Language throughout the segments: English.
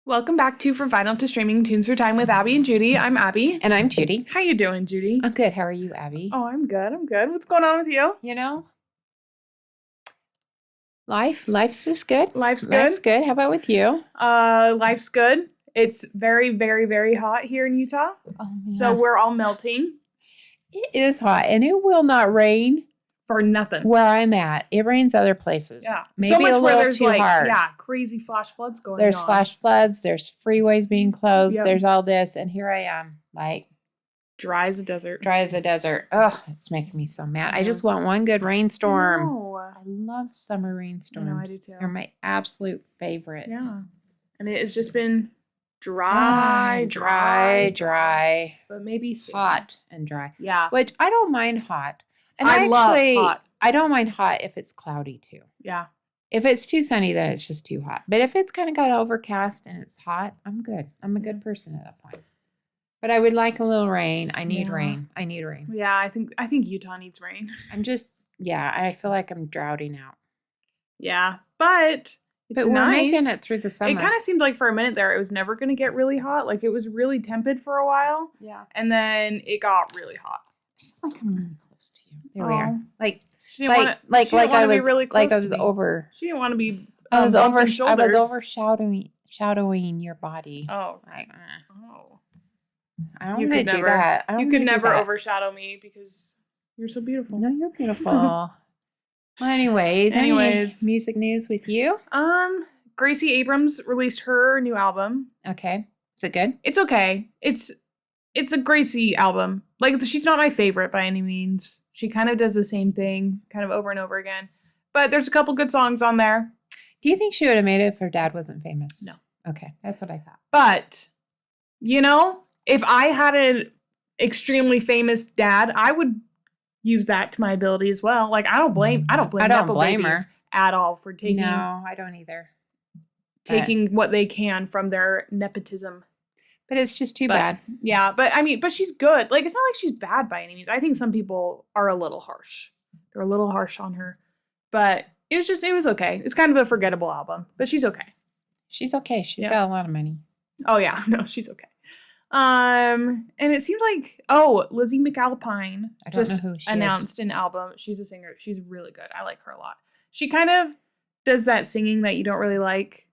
Welcome back to From Vinyl to Streaming Tunes for Time with Abby and Judy. I'm Abby. And I'm Judy. How you doing, Judy? I'm good. How are you, Abby? Oh, I'm good. I'm good. What's going on with you? You know, life's just good. Life's good. Life's good. How about with you? Life's good. It's very, very, very hot here in Utah. Oh, yeah. So we're all melting It is hot, and it will not rain for nothing. where I'm at. It rains other places. Yeah. Maybe so much a where little there's too like, hard. yeah, crazy flash floods going There's on. flash floods. There's freeways being closed. Yep. There's all this, and here I am, like Dry as a desert. dry as a desert. Oh, it's making me so mad. I Yeah. just want one good rainstorm. No. I love summer rainstorms. I do too. They're my absolute favorite. Yeah. And it has just been dry, dry. but maybe soon. Hot and dry. Yeah. Which I don't mind hot. And I love hot. I don't mind hot if it's cloudy too. Yeah. If it's too sunny, then it's just too hot. But if it's kind of got overcast and it's hot, I'm good. I'm a good person at that point. But I would like a little rain. I need Yeah. rain. I need rain. Yeah, I think Utah needs rain. I feel like I'm droughting out. Yeah. But it's But we're nice. making it through the summer. It kind of seemed like for a minute there it was never going to get really hot. Like it was really tepid for a while, yeah. and then it got really hot. I feel like I'm really close to you. There we are. Oh. Like She didn't want to. I was be really close like I to was me. over. She didn't want to be. I was bumping over shoulders. shadowing your body. Oh. Like, Oh. I don't You want could to do never. that. I don't You wanna could do never that. overshadow me because you're so beautiful. No, you're beautiful. Well, anyways, any music news with you? Gracie Abrams released her new album. Okay. Is it good? It's okay. It's a Gracie album. Like, she's not my favorite by any means. She kind of does the same thing kind of over and over again. But there's a couple good songs on there. Do you think she would have made it if her dad wasn't famous? No. Okay. That's what I thought. But, you know, if I had an extremely famous dad, I would use that to my ability as well. Like, I don't blame Nepo blame her babies at all for taking No, I don't either. what they can from their nepotism. But it's just too But- bad. Yeah, but I mean, but she's good. Like, it's not like she's bad by any means. I think some people are a little harsh. They're a little harsh on her. But it was okay. It's kind of a forgettable album, but she's okay. She's okay. She's Yeah. got a lot of money. Oh yeah, no, she's okay. And it seems like Lizzie McAlpine I don't just know who she announced an album. She's a singer. She's really good. I like her a lot. She kind of does that singing that you don't really like,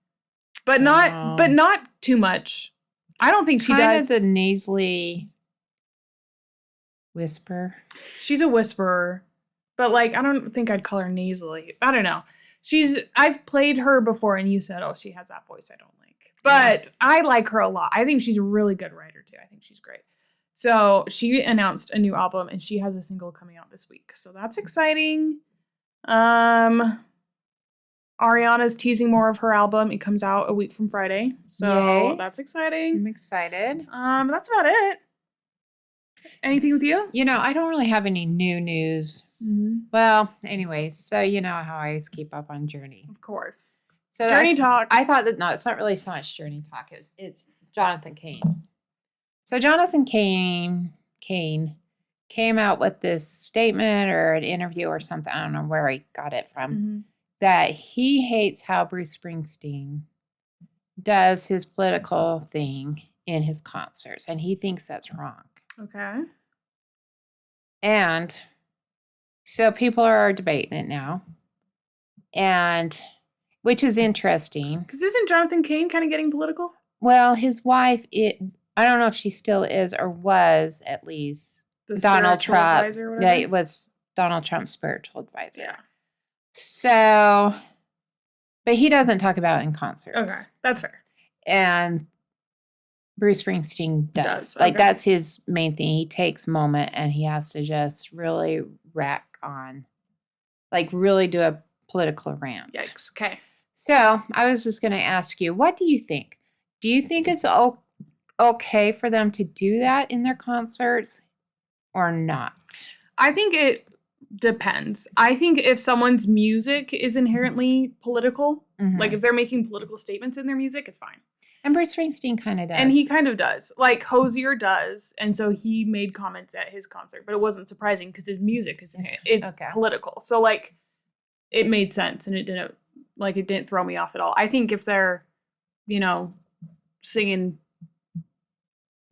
but not too much. I don't think she Kind does. of the nasally whisper. She's a whisperer, but like I don't think I'd call her nasally. I don't know. I've played her before and you said, "Oh, she has that voice I don't like." But I like her a lot. I think she's a really good writer too. I think she's great. So, she announced a new album and she has a single coming out this week. So, that's exciting. Ariana's teasing more of her album. It comes out a week from Friday. So, Yay. that's exciting. I'm excited. That's about it. Anything with you? You know, I don't really have any new news. Mm-hmm. Well, anyways, so you know how I always keep up on Journey. Of course. So Journey Talk. I thought that no, it's not really so much Journey Talk. It's Jonathan Cain. So Jonathan Cain came out with this statement or an interview or something. I don't know where he got it from. Mm-hmm. That he hates how Bruce Springsteen does his political thing in his concerts, and he thinks that's wrong. Okay. And so people are debating it now, and which is interesting. Because isn't Jonathan Cain kind of getting political? Well, his wife, I don't know if she still is or was at least The Donald spiritual Trump. advisor or Yeah, whatever? it was Donald Trump's spiritual advisor. Yeah. So, but he doesn't talk about it in concerts. Okay. That's fair. And Bruce Springsteen does. Okay. Like, that's his main thing. He takes a moment and he has to just really rack on, like, really do a political rant. Yikes. Okay. So, I was just going to ask you, what do you think? Do you think it's okay for them to do that in their concerts or not? I think it depends. I think if someone's music is inherently political, Mhm. like if they're making political statements in their music, it's fine. And Bruce Springsteen kind of does. And he kind of does. Like Hosier does. And so he made comments at his concert, but it wasn't surprising because his music is okay. political. So like it made sense and it didn't throw me off at all. I think if they're, singing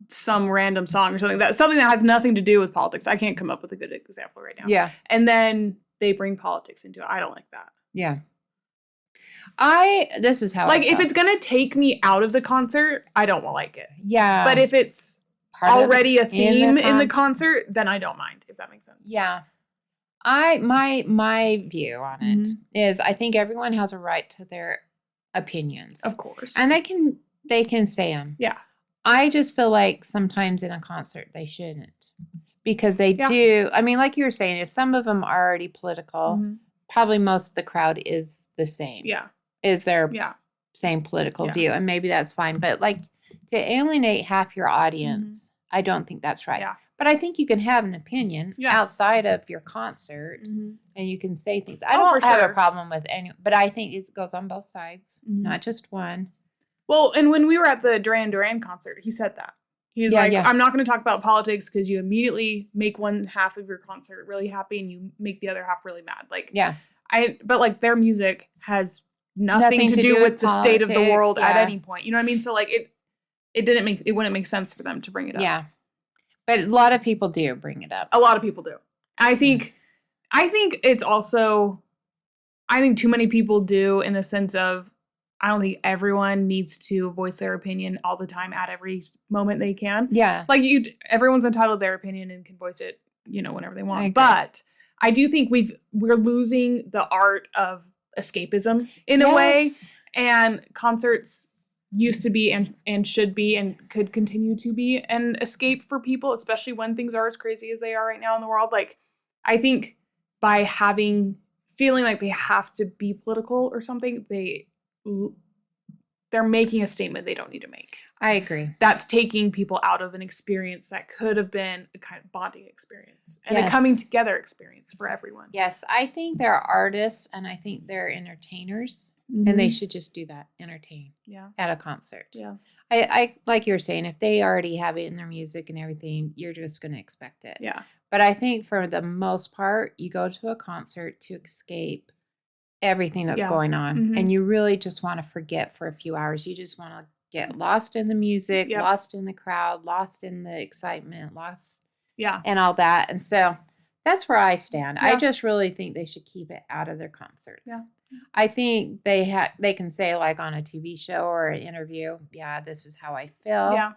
some random song or something that has nothing to do with politics. I can't come up with a good example right now. Yeah. And then they bring politics into it. I don't like that. Yeah. This is how Like, I if felt. it's going to take me out of the concert, I don't like it. Yeah. But if it's Part of already a in the theme in the concert. concert, then I don't mind, if that makes sense. Yeah. My view on it is I think everyone has a right to their opinions. Of course. And they can say them. Yeah. I just feel like sometimes in a concert they shouldn't. Because they Yeah. do. I mean, like you were saying, if some of them are already political, Mhm. probably most of the crowd is the same. Yeah. Is their Yeah. same political Yeah. view. And maybe that's fine. But like to alienate half your audience, I don't think that's right. Yeah. But I think you can have an opinion Yeah. outside of your concert Mhm. and you can say things. I Oh, don't for have sure. a problem with any, but I think it goes on both sides, Mhm. not just one. Well, and when we were at the Duran Duran concert, he said that. He's Yeah, like, yeah. I'm not going to talk about politics because you immediately make one half of your concert really happy and you make the other half really mad. Like, Yeah. but like their music has nothing to do with the state of the politics, world at yeah. any point. You know what I mean? So like it wouldn't make sense for them to bring it up. Yeah. But a lot of people do bring it up. A lot of people do. I think it's also, I think too many people do, in the sense of, I don't think everyone needs to voice their opinion all the time at every moment they can. Yeah. Like everyone's entitled to their opinion and can voice it, whenever they I want. agree. But I do think we're losing the art of escapism in a way, Yes. and concerts used to be and should be and could continue to be an escape for people, especially when things are as crazy as they are right now in the world. Like, I think by feeling like they have to be political or something, they're making a statement they don't need to make. I agree. That's taking people out of an experience that could have been a kind of bonding experience and a Yes. coming together experience for everyone. Yes. I think they're artists and I think they're entertainers and they should just do that, entertain Yeah. at a concert. Yeah. I like you were saying, if they already have it in their music and everything, you're just going to expect it. Yeah. But I think for the most part, you go to a concert to escape everything that's Yeah. going on. Mhm. And you really just want to forget for a few hours. You just want to get lost in the music, Yep. lost in the crowd, lost in the excitement, lost Yeah. and all that. And so that's where I stand. I Yeah. just really think they should keep it out of their concerts. Yeah. I think they can say, like on a TV show or an interview, yeah, this is how I feel. Yeah.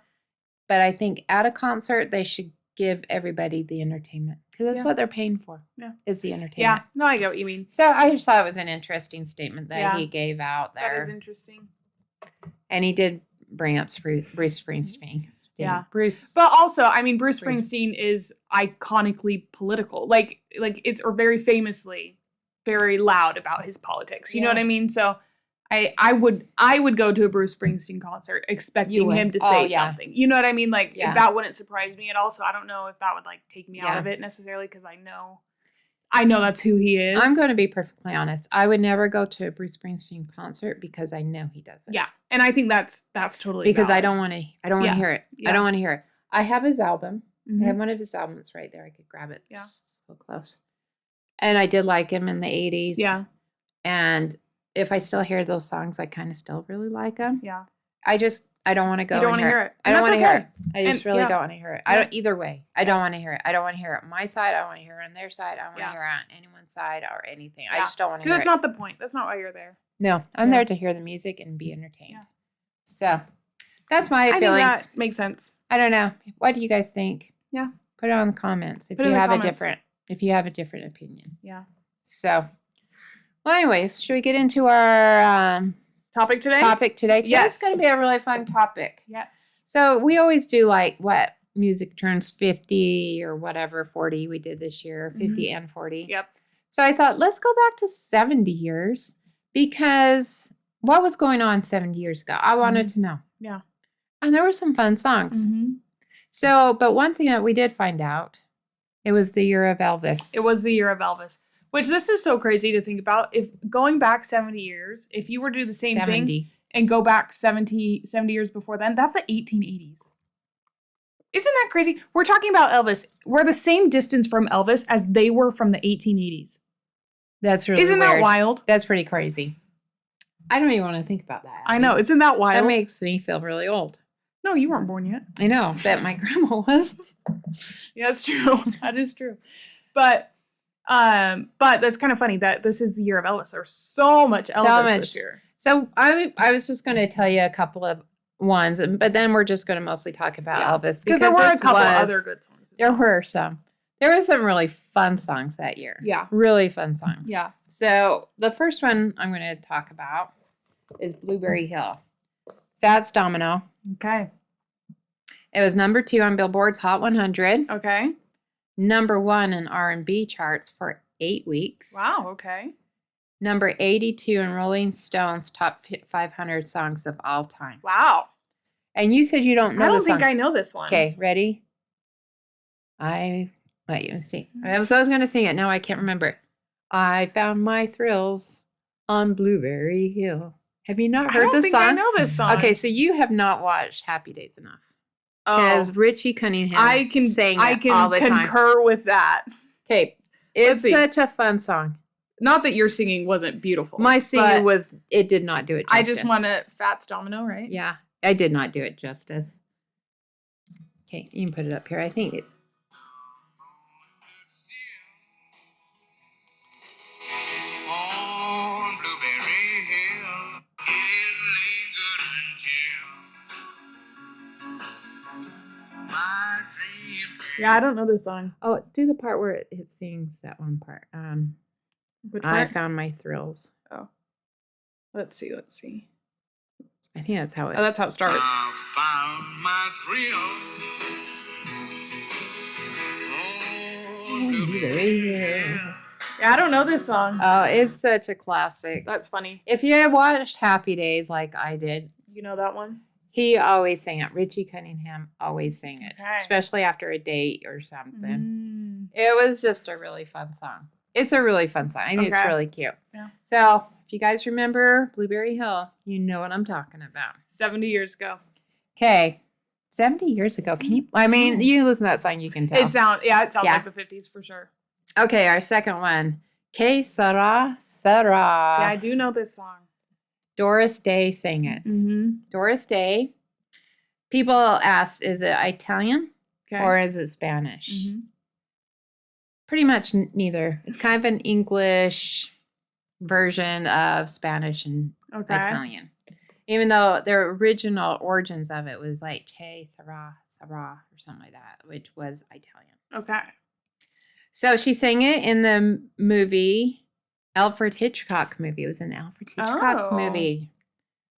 But I think at a concert, they should give everybody the entertainment because that's Yeah. what they're paying for. Yeah. Is the entertainment. Yeah. No, I get what you mean. So I just thought it was an interesting statement that Yeah. he gave out That is there, interesting. and he did bring up Bruce Springsteen. Yeah. Bruce. But also, I mean, Bruce Right. Springsteen is iconically political. Like it's, or very famously very loud about his politics. You know Yeah. what I mean? So I would go to a Bruce Springsteen concert expecting would. him to Oh, say yeah. something. You know what I mean? Like Yeah. that wouldn't surprise me at all. So I don't know if that would like take me out Yeah. of it necessarily, because I know that's who he is. I'm going to be perfectly honest. I would never go to a Bruce Springsteen concert because I know he doesn't. Yeah. And I think that's totally Because I valid. don't want to. I don't want to Yeah. hear it. Yeah. I don't want to hear it. I have his album. Mhm. I have one of his albums right there. I could grab it. Yeah. So close. And I did like him in the 80s. Yeah. And if I still hear those songs, I kind of still really like them. Yeah. I don't want to go. You don't want want to hear it. I And don't that's want to hear okay. it. I just And- really yeah. don't want to hear it. Yeah. I don't either way. I don't want to hear it. I don't want to hear it on my side. I don't want to hear it on their side. I don't want to Yeah. hear it on anyone's side or anything. I Yeah. just don't want to Because hear that's it. not the point. That's not why you're there. No, I'm Yeah. there to hear the music and be entertained. Yeah. So that's my I think feelings. that makes sense. I don't know. What do you guys think? Yeah. Put it on the comments if Put it you in the have comments. if you have a different opinion. Yeah. So, well, anyways, should we get into our Topic today? topic today? Today's Yes. going to be a really fun topic. Yes. So we always do like what music turns 50 or whatever, 40 we did this year, 50 and 40. Yep. So I thought, let's go back to 70 years because what was going on 70 years ago? I wanted to know. Yeah. And there were some fun songs. Mm-hmm. So, but one thing that we did find out, it was the year of Elvis. It was the year of Elvis, which this is so crazy to think about. If going back 70 years, if you were to do the same thing 70. and go back 70 years before then, that's the 1880s. Isn't that crazy? We're talking about Elvis. We're the same distance from Elvis as they were from the 1880s. That's really Isn't weird. that wild? That's pretty crazy. I don't even want to think about that. I know. Isn't that wild? That makes me feel really old. No, you weren't born yet. I know. Bet my grandma was. Yeah, it's true. That is true. But that's kind of funny that this is the year of Elvis. There's so much Elvis this year. So I was just going to tell you a couple of ones, but then we're just going to mostly talk about Elvis because there were a couple other good songs. There were some. There were some really fun songs that year. Yeah. Really fun songs. Yeah. So the first one I'm going to talk about is Blueberry Hill. Fats Domino. Okay. It was number 2 on Billboard's Hot 100. Okay. Number 1 in R&B charts for 8 weeks. Wow. Okay. Number 82 in Rolling Stone's top 500 songs of all time. Wow. And you said you don't know this song. I don't think I know this one. Okay, ready? Wait, you see. I was going to sing it. Now I can't remember. I found my thrills on Blueberry Hill. Have you not heard this song? I know this song. Okay, so you have not watched Happy Days enough. Because Richie Cunningham sang I it all the time. concur with that. Okay, it's such a fun song. Not that your singing wasn't beautiful. My singing it did not do it justice. I just want to Fats Domino, right? Yeah, I did not do it justice. Okay, you can put it up here. I think it. On Blueberry Hill, it lingered until my dream. Yeah, I don't know this song. Oh, do the part where it sings that one part. Which I part? found my thrills. Oh. Let's see. I think that's how it. Oh, that's how it starts. I found my thrill. On Blueberry Hill. Yeah, I don't know this song. Oh, it's such a classic. That's funny. If you had watched Happy Days like I did, You know that one? he always sang it. Richie Cunningham always sang it, Okay. especially after a date or something. Mm. It was just a really fun song. It's a really fun song. I think it's Okay. really cute. Yeah. So if you guys remember Blueberry Hill, you know what I'm talking about. 70 years ago. Okay. 70 years ago. Can you? I mean, you listen to that song, you can tell. It sounds Yeah. like the 50s for sure. Okay, our second one. Que sera, sera. See, I do know this song. Doris Day sang it. Mm-hmm. Doris Day. People asked, is it Italian Okay. or is it Spanish? Mhm. Pretty much neither. It's kind of an English version of Spanish and Okay. Italian. Even though their original origins of it was like Che Sera, Sera, or something like that, which was Italian. Okay. So she sang it in the movie, Alfred Hitchcock movie. It was an Alfred Hitchcock Oh. movie,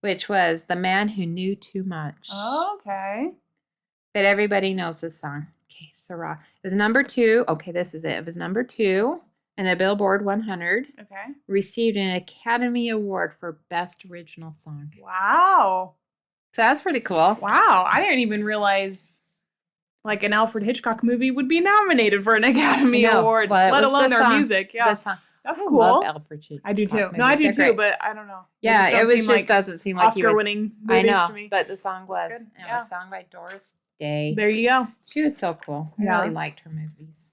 which was The Man Who Knew Too Much. Okay. But everybody knows this song. Okay, Sarah. It was number 2. Okay, this is it. It was number 2 in the Billboard 100. Okay. Received an Academy Award for Best Original Song. Wow. So that's pretty cool. Wow. I didn't even realize like an Alfred Hitchcock movie would be nominated for an Academy I know. Award, Well, it let was alone the their song. music. Yeah. The song. That's I cool. love Alfred Hitchcock I do too. movies. No, I do They're too, great. but I don't know. Yeah, it don't was seem just like doesn't seem like you would. Oscar-winning I movies know, to me. but the song was. That's good. It Yeah. was sung by Doris Day. There you go. She was so cool. I Yeah. really liked her movies.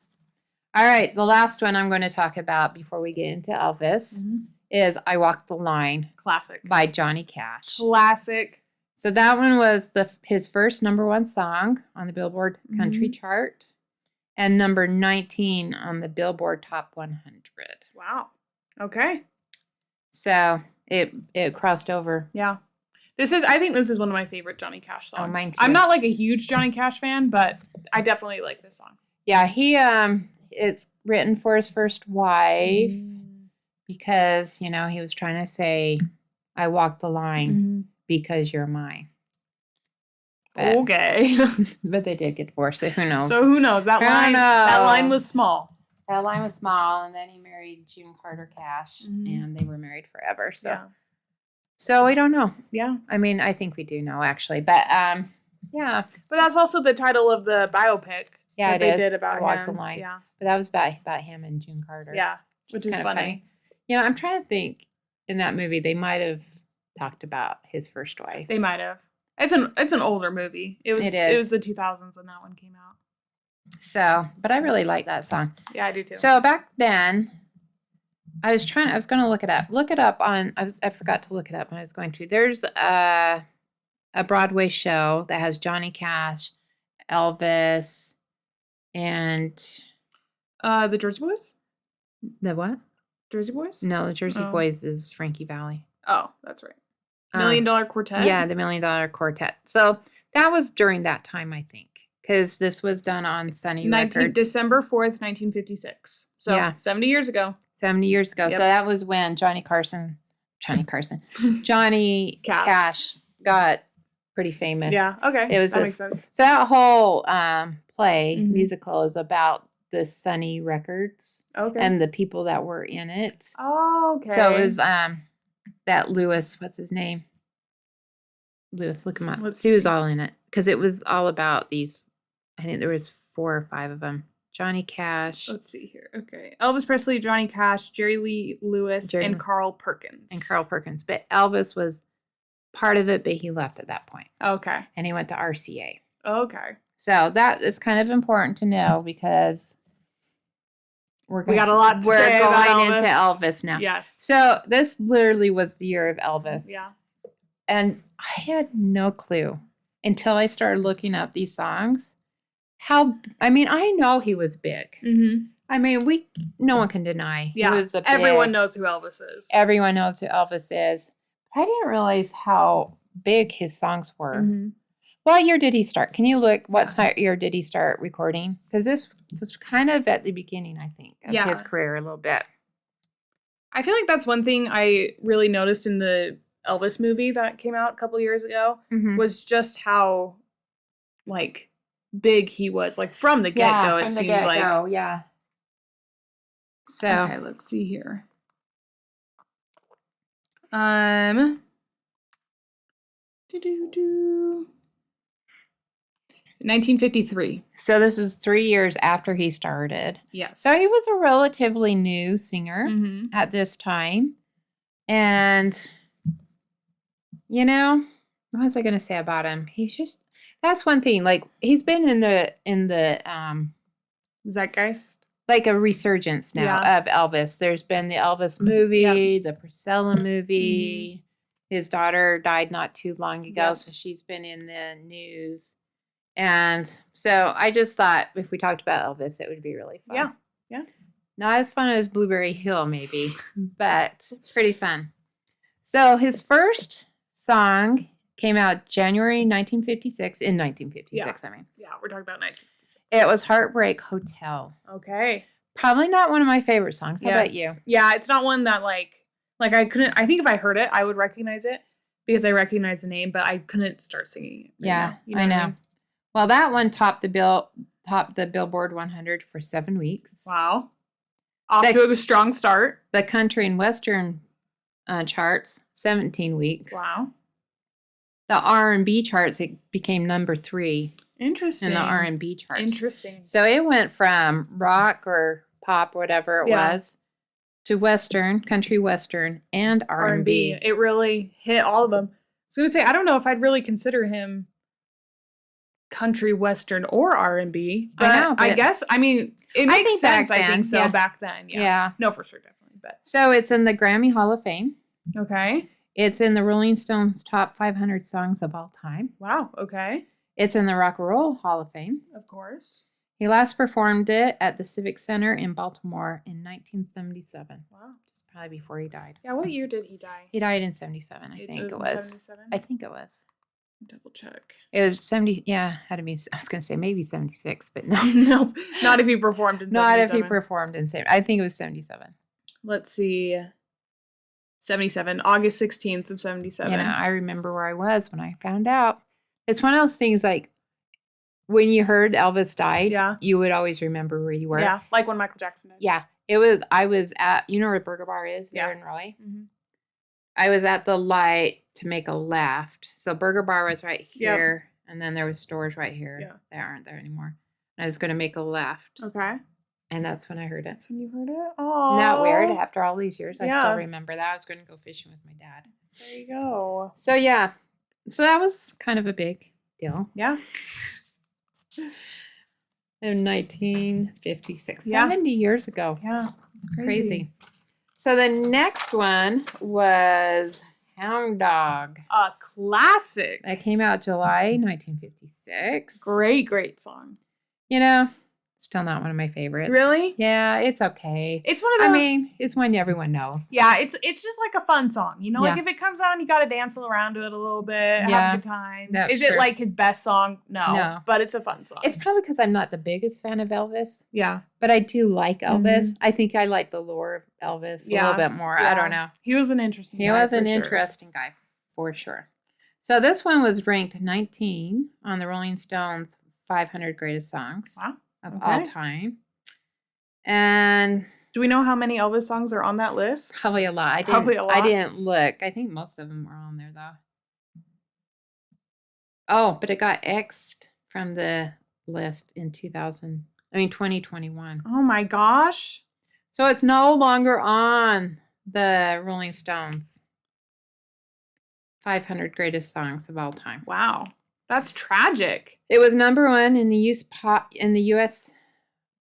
All right, the last one I'm going to talk about before we get into Elvis is I Walk the Line Classic. by Johnny Cash. Classic. So that one was his first number 1 song on the Billboard Country chart and number 19 on the Billboard Top 100. Wow. Okay. So it crossed over. Yeah. I think this is one of my favorite Johnny Cash songs. mine too. I'm not like a huge Johnny Cash fan, but I definitely like this song. Yeah, he it's written for his first wife because, he was trying to say I walk the line because you're mine. But, Okay. but they did get divorced, so who knows? So who knows? That line was small. That line was small, and then he married June Carter Cash, and they were married forever. So, Yeah. so we don't know. Yeah. I mean, I think we do know actually, but yeah. But that's also the title of the biopic. Yeah, that it they is. did about I Walk the him. Line. Yeah. But that was about him and June Carter. Yeah. Which is kinda funny. I'm trying to think. In that movie, they might have talked about his first wife. They might have. It's an older movie. It is. was the 2000s when that one came out. So, but I really like that song. Yeah, I do too. So back then, I was going to look it up. I forgot to look it up when I was going to. There's a Broadway show that has Johnny Cash, Elvis, and The Jersey Boys? the what? Jersey Boys? No, the Jersey Oh. Boys is Frankie Valley. Oh, that's right. Um, Million Dollar Quartet? Yeah, the $1 Million Quartet. So that was during that time, I think, because this was done on Sunny Records. December 4th, 1956. So Yeah. 70 years ago. 70 years ago. Yep. So that was when Johnny Cash got pretty famous. Yeah, okay. It was that this- makes sense. So that whole play Mhm. musical is about the Sunny Records Okay. and the people that were in it. oh, okay. So it was that Lewis, what's his name? Lewis, look him up. Let's He was see. all in it because it was all about these. I think there was 4 or 5 of them. Johnny Cash Let's see here. Okay. Elvis Presley, Johnny Cash, Jerry Lee Lewis, Jerry and Lee- Carl Perkins. and Carl Perkins, but Elvis was part of it, but he left at that point Okay. and he went to RCA. Okay. So that is kind of important to know because We got a lot to we're say going about into Elvis. Elvis now. Yes. So this literally was the year of Elvis. Yeah. And I had no clue until I started looking up these songs. I know he was big. Mm-hmm. I mean, no one can deny Yeah. he was a big, Everyone knows who Elvis is. Everyone knows who Elvis is. I didn't realize how big his songs were. Mhm. What year did he start? Can you look? What year did he start recording? Because this was kind of at the beginning, I think, of Yeah. his career a little bit. I feel like that's one thing I really noticed in the Elvis movie that came out a couple years ago Mhm. was just how, like, big he was. Like, from the get-go, it from the seems like. get-go, yeah. So, Okay, let's see here. Do-do-do. 1953. so this was 3 years after he started. Yes. So he was a relatively new singer Mm-hmm. at this time. And, what was I going to say about him? That's one thing. Like, he's been in the Zeitgeist. like a resurgence now Yeah. of Elvis. There's been the Elvis movie, the Priscilla movie. His daughter died not too long ago, Yep. so she's been in the news. And so I just thought if we talked about Elvis, it would be really fun. Yeah. Yeah. Not as fun as Blueberry Hill, maybe, but pretty fun. So his first song came out January 1956, in 1956, I mean. Yeah, we're talking about 1956. It was Heartbreak Hotel. Okay. Probably not one of my favorite songs. How about you? Yes. Yeah, it's not one that like I think if I heard it, I would recognize it because I recognize the name, but I couldn't start singing it. right Yeah, now. You I what know. mean? Well, that one topped the Billboard 100 for 7 weeks. Wow. Off That- to a strong start. The country and western charts 17 weeks. Wow. The R&B charts, it became number 3 Interesting. in the R&B charts. Interesting. So it went from rock or pop, whatever it Yeah. was, to western, country western, and R&B. R&B. It really hit all of them. I was going to say, I don't know if I'd really consider him country western or R&B, but I know, I but guess, I mean, it makes think back sense. I then, think so yeah. back then. Yeah. Yeah. No, for sure, definitely. But So it's in the Grammy Hall of Fame. okay. It's in the Rolling Stones top 500 songs of all time. Wow. Okay. It's in the Rock and Roll Hall of Fame. Of course. He last performed it at the Civic Center in Baltimore in 1977. Wow. Just probably before he died. Yeah. What year did he die? He died in 77, I think it in was. 77? I think it was. Double check. It was 70. Yeah, had to be. I was going to say maybe 76, but no. No, not if he performed in Not if he 77. performed in 7. I think it was 77. Let's see. 77. August 16th of 77. I remember where I was when I found out. It's one of those things like when you heard Elvis died, Yeah. you would always remember where you were. Yeah. Like when Michael Jackson died. Yeah. I was at, where Burger Bar is there Yeah. in Roy? Mhm. I was at the light to make a left. So Burger Bar was right Yep. here, and then there was stores right here. Yeah. They aren't there anymore. And I was going to make a left, Okay. and that's when I heard it. That's when you heard it? Oh. Isn't that weird? After all these years, I Yeah. still remember that. I was going to go fishing with my dad. There you go. So yeah, so that was kind of a big deal. Yeah. In 1956, Yeah. 70 years ago. Yeah. It's crazy. So the next one was Hound Dog. A classic. That came out July 1956. Great song. You know, still not one of my favorites. Really? Yeah, it's okay. It's one of those. I mean, it's one everyone knows. yeah, it's just like a fun song. You know, like Yeah. if it comes on, you got to dance around to it a little bit, have Yeah, a good time. that's Is it true. like his best song? No. But it's a fun song. It's probably because I'm not the biggest fan of Elvis, yeah. but I do like Elvis. I think I like the lore of Elvis a Yeah, little bit more. yeah. I don't know. He was an interesting He guy, was for an sure. interesting guy for sure. So this one was ranked 19 on the Rolling Stones 500 greatest songs Wow. of all Okay. time. And Do we know how many Elvis songs are on that list? probably a lot. Probably a I lot. didn't look. I think most of them were on there though. Oh, but it got X'd from the list in 2021. Oh my gosh. So it's no longer on the Rolling Stones 500 greatest songs of all time. Wow. That's tragic. It was number one in the US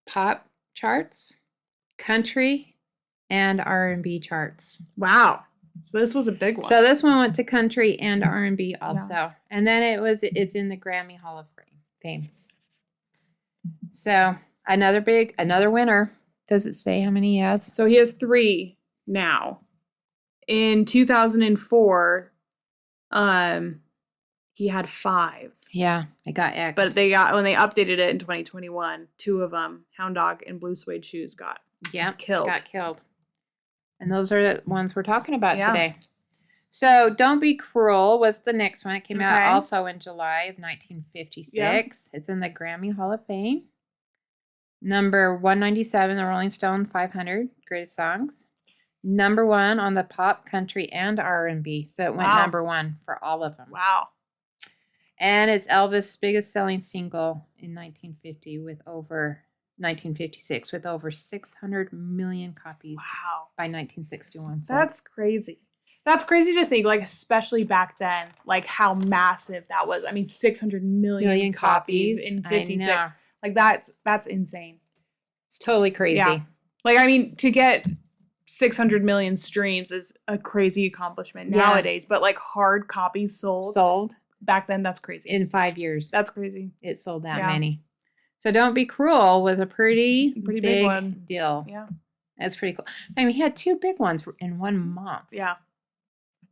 pop charts, country, and R&B charts. Wow. So this was a big one. So this one went to country and R&B also. And then it's in the Grammy Hall of Fame. So another winner. Does it say how many he has? So he has 3 now. In 2004, he had 5. Yeah, it got X. But when they updated it in 2021, 2 of them, Hound Dog and Blue Suede Shoes, got killed. Got killed. And those are the ones we're talking about Yeah. today. So Don't Be Cruel was the next one. It came Okay. out also in July of 1956. It's in the Grammy Hall of Fame. Number 197, the Rolling Stone 500 greatest songs. Number 1 on the pop, country, and R&B. So it went Wow. number 1 for all of them. Wow. And it's Elvis' biggest selling single in 1956 with over 600 million copies Wow. by 1961. So That's crazy. That's crazy to think, like, especially back then, like how massive that was. I mean, 600 million copies in I 56. know. Like that's insane. It's totally crazy. Yeah. Like, I mean, to get 600 million streams is a crazy accomplishment Yeah. nowadays, but like hard copies sold back then, that's crazy. in 5 years. That's crazy. It sold that Yeah. many. So Don't Be Cruel was a pretty big one. deal. Yeah. That's pretty cool. I mean, he had 2 big ones in 1 month. Yeah.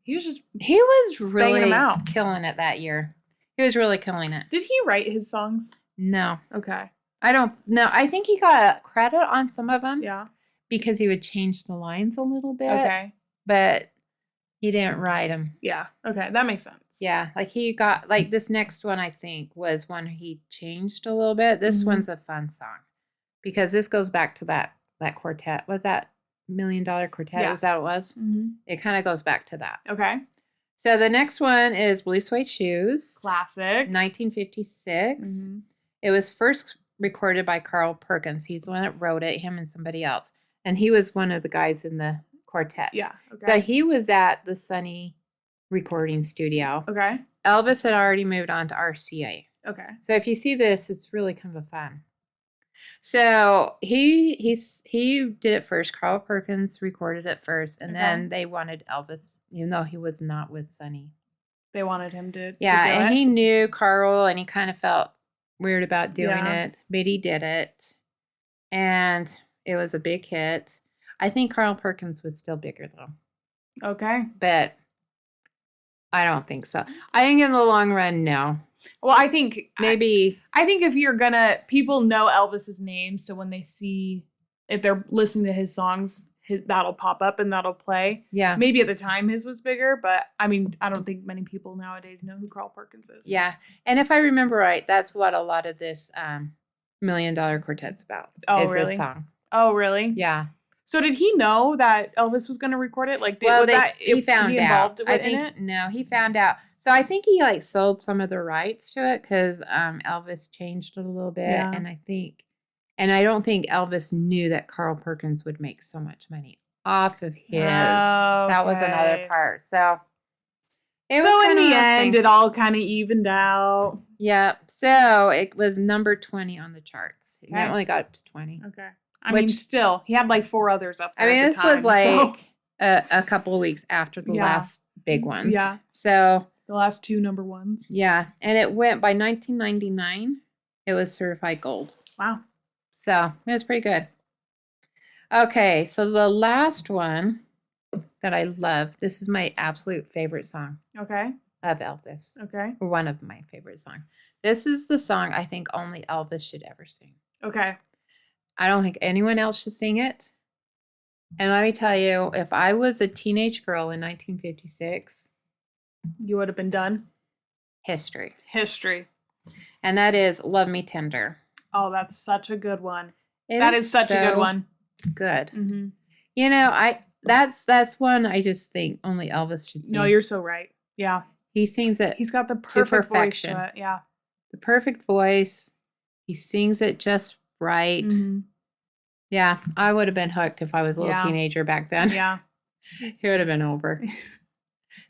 He was just, He was Banging really 'em out. killing it that year. He was really killing it. did he write his songs? No, Okay. I don't know. I think he got credit on some of them Yeah. because he would change the lines a little bit. Okay. But he didn't write them. Yeah. Okay. That makes sense. Yeah, like he got like this next one I think was one he changed a little bit. This Mhm. one's a fun song because this goes back to that quartet. Was that $1 Million Quartet? Yeah. Was that what it was? Mm-hmm. It kind of goes back to that. Okay. So the next one is Blue Suede Shoes, Classic. 1956. Mhm. It was first recorded by Carl Perkins. He's the one that wrote it, him and somebody else. And he was one of the guys in the quartet. Yeah. Okay. So he was at the Sunny recording studio. okay. Elvis had already moved on to RCA. Okay. So if you see this, it's really kind of fun. So he did it first. Carl Perkins recorded it first, and Okay. then they wanted Elvis, even though he was not with Sunny. They wanted him to. Yeah, to do and it. he knew Carl, and he kind of felt weird about doing Yeah. it, but he did it, and it was a big hit. I think Carl Perkins was still bigger though, Okay. but I don't think so. I think in the long run, no. Well, I think Maybe I think if people know Elvis's name, so when they see, if they're listening to his songs, that'll pop up and that'll play. yeah. Maybe at the time his was bigger, but I mean, I don't think many people nowadays know who Carl Perkins is. Yeah. And if I remember right, that's what a lot of this $1 Million Quartet's about. Oh, is really? This song. Oh, really? Yeah. So did he know that Elvis was going to record it? Like, He found he out. involved I in think it? no, he found out. So I think he like sold some of the rights to it because Elvis changed it a little bit, Yeah. and I don't think Elvis knew that Carl Perkins would make so much money off of his. Oh, That was another okay. part. So it So was in kinda the one of those end, things. it all kind of evened out. Yeah. So it was number 20 on the charts. It Okay. only got up to 20. Okay. I mean, Which- still, he had like 4 others up I there. mean, at this the time, was like so- a couple of weeks after the Yeah. last big ones. Yeah. So, the last 2 number ones. yeah. And it went by 1999, it was certified gold. Wow. So, it was pretty good. Okay. So, the last one that I love, this is my absolute favorite song Okay. of Elvis. Okay. Or one of my favorite songs. This is the song I think only Elvis should ever sing. Okay. I don't think anyone else should sing it. And let me tell you, if I was a teenage girl in 1956, You would have been done. history. History. And that is Love Me Tender. Oh, that's such a good one. It That is such a good so one. Good. Mm-hmm. You know, that's one I just think only Elvis should sing. No, you're so right. Yeah. He sings it He's got the perfect voice perfection. to it. Yeah. the perfect voice. He sings it just right. Mhm. Yeah, I would have been hooked if I was a little Yeah. teenager back then. Yeah. It would have been over.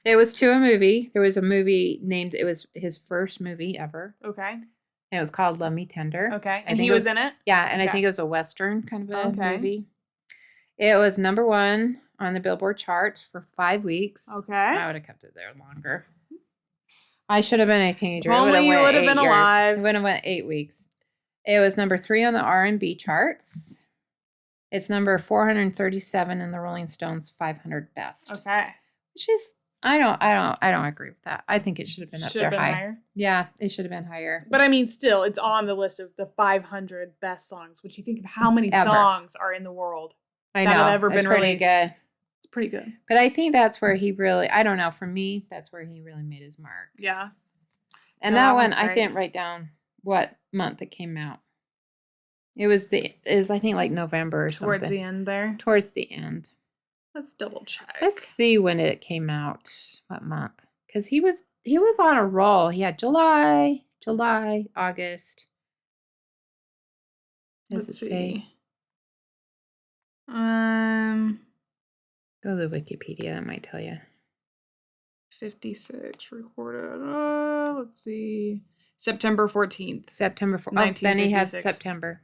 It was to a movie. There was a movie named, it was his first movie ever. Okay. And it was called Love Me Tender. Okay. I And think he it was was- in it? Yeah, and I Okay. think it was a Western kind of a Okay. movie. It was number 1 on the Billboard charts for 5 weeks. Okay. I would have kept it there longer. I should have been a teenager. If only you would have been alive. It would have went 8 weeks. It was number 3 on the R&B charts. It's number 437 in the Rolling Stones 500 best. Okay. Which is I don't agree with that. I think it should have been up Should there have been high. higher. Yeah, it should have been higher. But I mean, still, it's on the list of the 500 best songs, which you think of how many Ever. songs are in the world. I that know. have ever it's been pretty released. good. It's pretty good. But I think that's where he really, I don't know, for me, that's where he really made his mark. Yeah. And No, that that one, one's I great. didn't write down what month it came out. It was I think like November or Towards something. the end there. Towards the end. Let's double check. Let's see when it came out. What month? Because he was on a roll. He had July, August. Does Let's it say? see. Go to the Wikipedia. That might tell you. 56 recorded. Let's see. September 14th. September 4th. Oh, then he had 1956. September.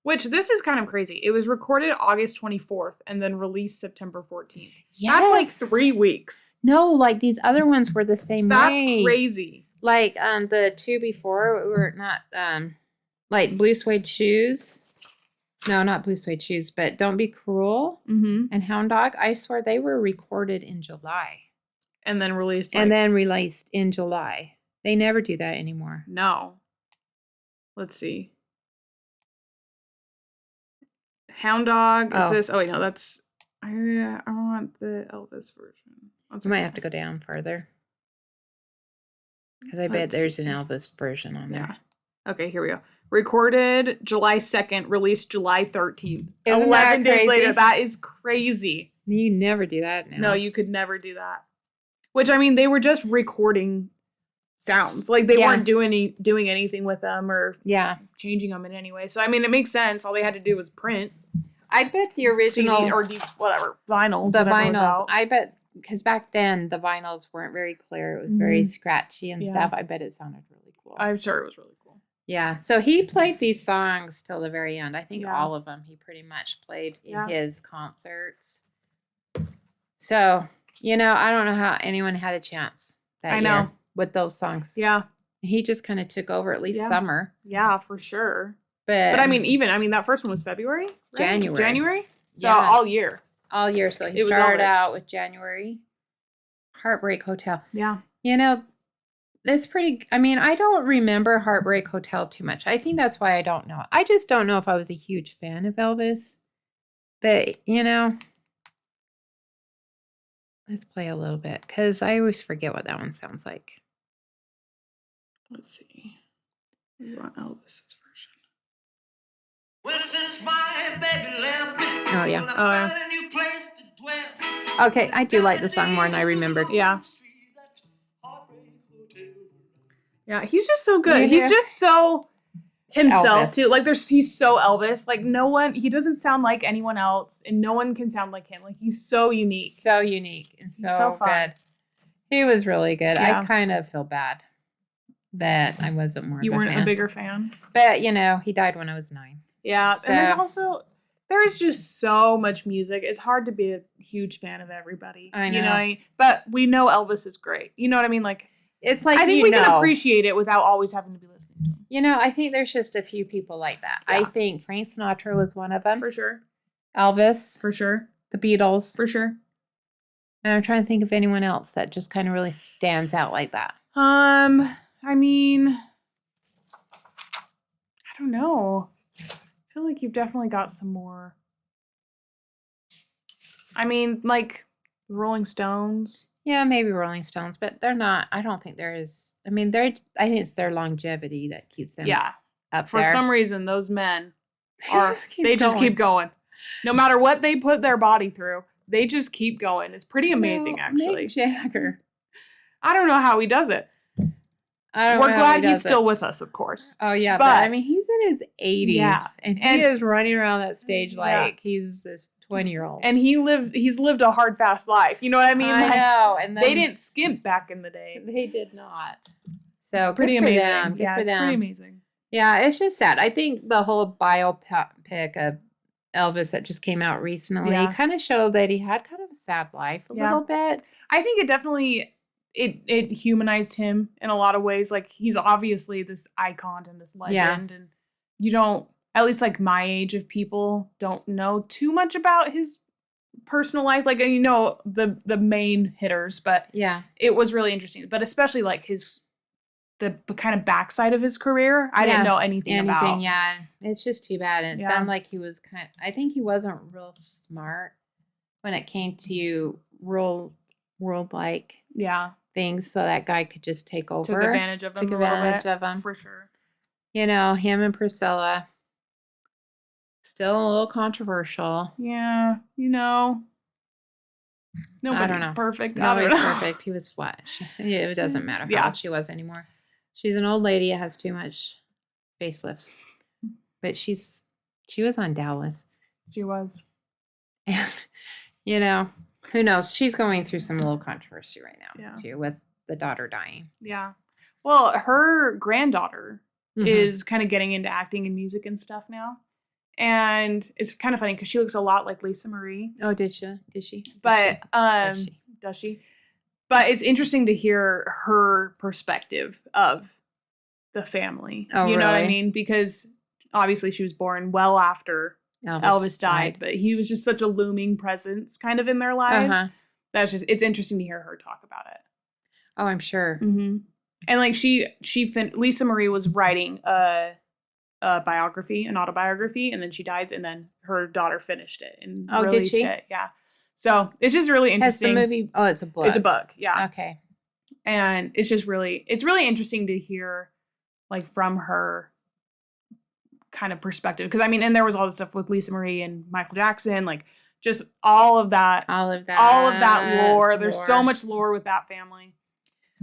Which this is kind of crazy. It was recorded August 24th and then released September 14th. Yes. That's like 3 weeks. No, like these other ones were the same That's way. crazy. Like the 2 before were not like Blue Suede Shoes. No, not Blue Suede Shoes, but Don't Be Cruel Mm-hmm. and Hound Dog. I swear they were recorded in July And then released. and then released in July. They never do that anymore. No. Let's see. Hound Dog. Is Oh. this? Oh, wait, no, that's. I want the Elvis version. You might have to go down further. Because I bet Let's there's an see. Elvis version on there. Yeah. Okay, here we go. Recorded July 2nd, released July 13th. Isn't that 11 days crazy? later. That is crazy. You never do that now. No, you could never do that. Which, I mean, they were just recording sounds. Like, they Yeah. weren't doing anything with them or Yeah. changing them in any way. So, I mean, it makes sense. All they had to do was print I bet the original CD or whatever, vinyls. the whatever was vinyls. out. I bet because back then the vinyls weren't very clear. It was very Mhm. scratchy and Yeah. stuff. I bet it sounded really cool. I'm sure it was really cool. Yeah. So he played these songs till the very end. I think Yeah. all of them he pretty much played Yeah. in his concerts. So, I don't know how anyone had a chance that I year know. with those songs. Yeah. He just kind of took over at least Yeah. summer. Yeah, for sure. But But I mean, that first one was February? Right? January. January? So Yeah. all year. all year. So he It was started Elvis. out with January. Heartbreak Hotel. Yeah. That's pretty. I mean, I don't remember Heartbreak Hotel too much. I think that's why I don't know it. I just don't know if I was a huge fan of Elvis. But, let's play a little bit because I always forget what that one sounds like. Let's see. We want Elvis's version. Well, since my baby left me, Oh, yeah. well, I Oh, yeah. found a new place to dwell. Okay, I do like the song more than I remembered. Yeah. Yeah, he's just so good. You He's hear- just so himself Elvis. too. Like he's so Elvis. Like he doesn't sound like anyone else and no one can sound like him. Like he's so unique. So unique and He's so, so fun. good. He was really good. Yeah. I kind of feel bad that I wasn't more You of a weren't fan. a bigger fan. But, he died when I was 9. Yeah. And there's So- also There's just so much music. It's hard to be a huge fan of everybody. I You know know. what I mean? But we know Elvis is great. You know what I mean? Like, It's like, I think we can appreciate it without always having to be listening to him. You know, I think there's just a few people like that. I Yeah. think Frank Sinatra was one of them. For sure. Elvis, For sure. the Beatles. For sure. And I'm trying to think of anyone else that just kind of really stands out like that. I mean, I don't know. I feel like you've definitely got some more. I mean, like Rolling Stones. Yeah, maybe Rolling Stones, but they're not. I don't think there is. I mean, I think it's their longevity that keeps them Yeah. up For there. some reason, those men just keep they just going. keep going. No matter what they put their body through, they just keep going. It's pretty amazing, Well, actually. Mick Jagger. I don't know how he does it. I don't We're know how glad he he's does still it. with us, of course. Oh yeah, but But- I mean, he's in his 80s, Yeah, and he and- is running around that stage Yeah. like he's this 20-year-old. And he's lived a hard, fast life. You know what I mean? I Like, know, and then they didn't skimp back in the day. They did not. So Pretty good for amazing. them. Good Yeah, for it's them. pretty amazing. Yeah, it's just sad. I think the whole biopic of Elvis that just came out recently Yeah. kind of showed that he had kind of a sad life a Yeah. little bit. I think it definitely it humanized him in a lot of ways. Like, he's obviously this icon and this Yeah. legend, and you don't, at least like my age of people, don't know too much about his personal life. Like, you know, the main hitters, but Yeah. it was really interesting. But especially like the kind of backside of his career, I Yeah. didn't know anything about. Yeah. It's just too bad. And it Yeah. sounded like he was I think he wasn't real smart when it came to world like Yeah, things, so that guy could just take over. took advantage of him. Took a little advantage bit, of him. for sure. You know, him and Priscilla. Still a little controversial. Yeah, you know, nobody's know. perfect. I don't Nobody's know. perfect. He was what? It doesn't matter how Yeah. old she was anymore. She's an old lady. It has too much facelifts. But she was on Dallas. She was. And, you know, who knows? She's going through some little controversy right now, Yeah. too, with the daughter dying. Yeah. Well, her granddaughter Mhm. is kind of getting into acting and music and stuff now. And it's kind of funny because she looks a lot like Lisa Marie. Oh, did she? Did she? But Does she? does she? But it's interesting to hear her perspective of the family. Oh, you know what I really? mean? Because obviously she was born well after Elvis died, but he was just such a looming presence kind of in their lives. Uh-huh. It's interesting to hear her talk about it. Oh, I'm sure. Mm-hmm. And like Lisa Marie was writing a biography, an autobiography, and then she died, and then her daughter finished it and Oh, did released she? it. Yeah. So it's just really Has interesting. the movie? Oh, it's a book. It's a book, yeah. Okay. And it's really interesting to hear like from her kind of perspective. Because I mean, and there was all this stuff with Lisa Marie and Michael Jackson, like just all of that All of that. lore. There's so much lore with that family.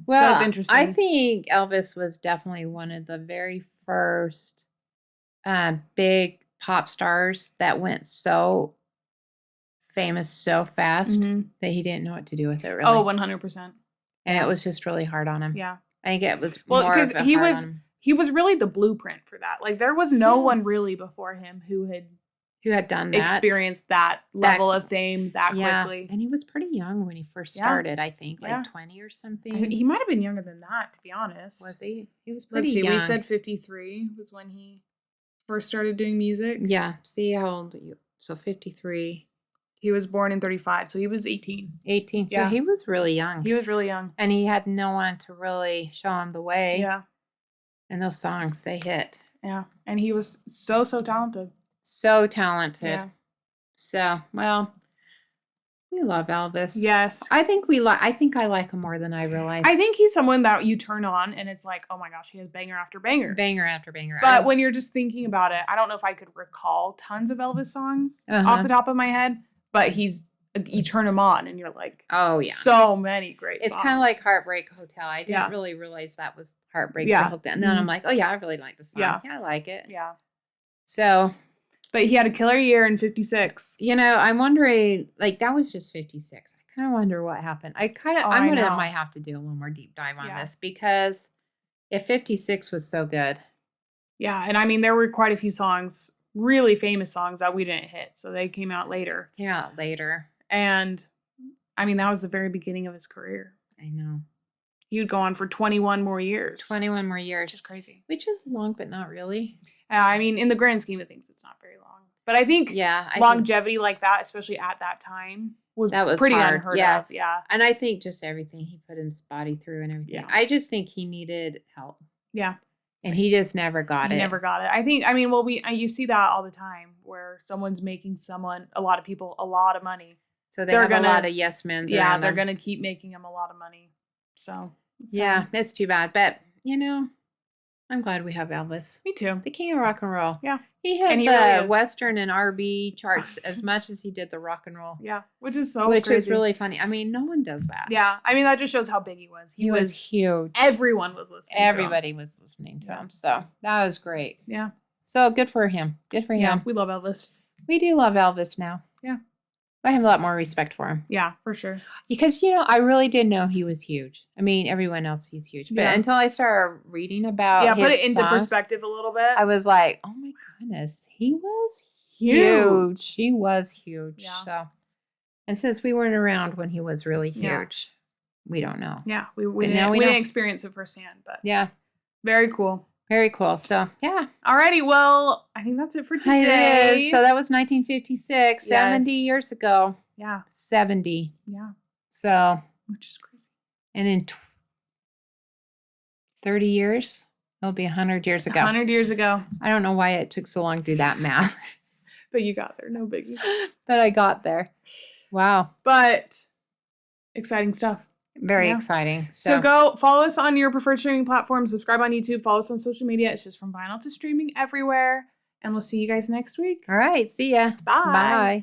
Well, it's interesting. I think Elvis was definitely one of the very first big pop stars that went so famous so fast Mhm. that he didn't know what to do with it. Really. Oh, 100%. And it was just really hard on him. Yeah. I think it was Well, more 'cause of a he hard was- on him. He was really the blueprint for that. Like there was no one Yes. really before him who had who had done that. experienced that level of fame that quickly. And he was pretty young when he first Yeah. started, I think, like Yeah. 20 or something. He might have been younger than that, to be honest. Was he? He was pretty Let's see, young. we said 53 was when he first started doing music. Yeah. See how old are you? So 53, He was born in 35, so he was 18. 18. So Yeah. he was really young. He was really young. And he had no one to really show him the way. Yeah, And those songs, they hit. yeah. And he was so talented. So talented. Yeah. So, well, we love Elvis. Yes. I think I like him more than I realized. I think he's someone that you turn on and it's like, oh my gosh, he has banger after banger. Banger after banger. But when you're just thinking about it, I don't know if I could recall tons of Elvis songs Uh-huh. off the top of my head, but you turn him on and you're like, oh yeah, so many great it's songs. kind of like Heartbreak Hotel. I didn't Yeah. really realize that was Heartbreak Yeah. Hotel. And then I'm like, oh yeah, I really like the song. Yeah. I like it. Yeah. So, But he had a killer year in 56. you know, I'm wondering, like that was just 56. I kind of wonder what happened. I'm I gonna know. might have to do a little more deep dive on Yeah. this because if 56 was so good, Yeah. And I mean, there were quite a few songs really famous songs that we didn't hit. So they came out later. Came out later. And I mean, that was the very beginning of his career. I know. He would go on for 21 more years. 21 more Which years. is crazy. Which is long, but not really. I mean, in the grand scheme of things, it's not very long. But I think Yeah. longevity like that, especially at that time, was That was pretty hard. unheard Yeah. of. Yeah. And I think just everything he put his body through and everything. Yeah. I just think he needed help. Yeah. And he just never got He it. never got it. I mean, well, you see that all the time where someone's making a lot of people, a lot of money. So they they're have gonna- a lot of yes men. Yeah, they're going to keep making them a lot of money. So, it's Yeah, sad. that's too bad. But, I'm glad we have Elvis. Me too. The king of rock and roll. Yeah. He hit And he the really is. Western and R&B charts as much as he did the rock and roll. Yeah, which is so which crazy. is really funny. I mean, no one does that. Yeah, I mean, that just shows how big he was. He was huge. Everyone was listening to him. Everybody was listening to him. So that was great. Yeah. So good for him. Good for Yeah, him. we love Elvis. We do love Elvis now. Yeah. I have a lot more respect for him. Yeah, for sure. Because, I really did know he was huge. I mean, everyone else, he's huge. But Yeah. until I started reading about Yeah, put his it into songs, perspective a little bit. I was like, oh my goodness, he was Huge. huge. He was huge. Yeah. So, and since we weren't around when he was really Yeah. huge, we don't know. Yeah, we But now didn't, we we know. didn't experience it firsthand, but Yeah, very cool. very cool. So, yeah. Alrighty, well, I think that's it for It today. is. So that was 1956, 70 Yes. years ago. Yeah, 70. yeah, So, which is crazy. and in 30 years, it'll be 100 years ago. 100 years ago, I don't know why it took so long to do that math, but you got there, no biggie. but I got there. Wow. But exciting stuff. Very Yeah. exciting. So go follow us on your preferred streaming platform, subscribe on YouTube, follow us on social media. It's just from vinyl to streaming everywhere. And we'll see you guys next week. All right. See ya. Bye. Bye.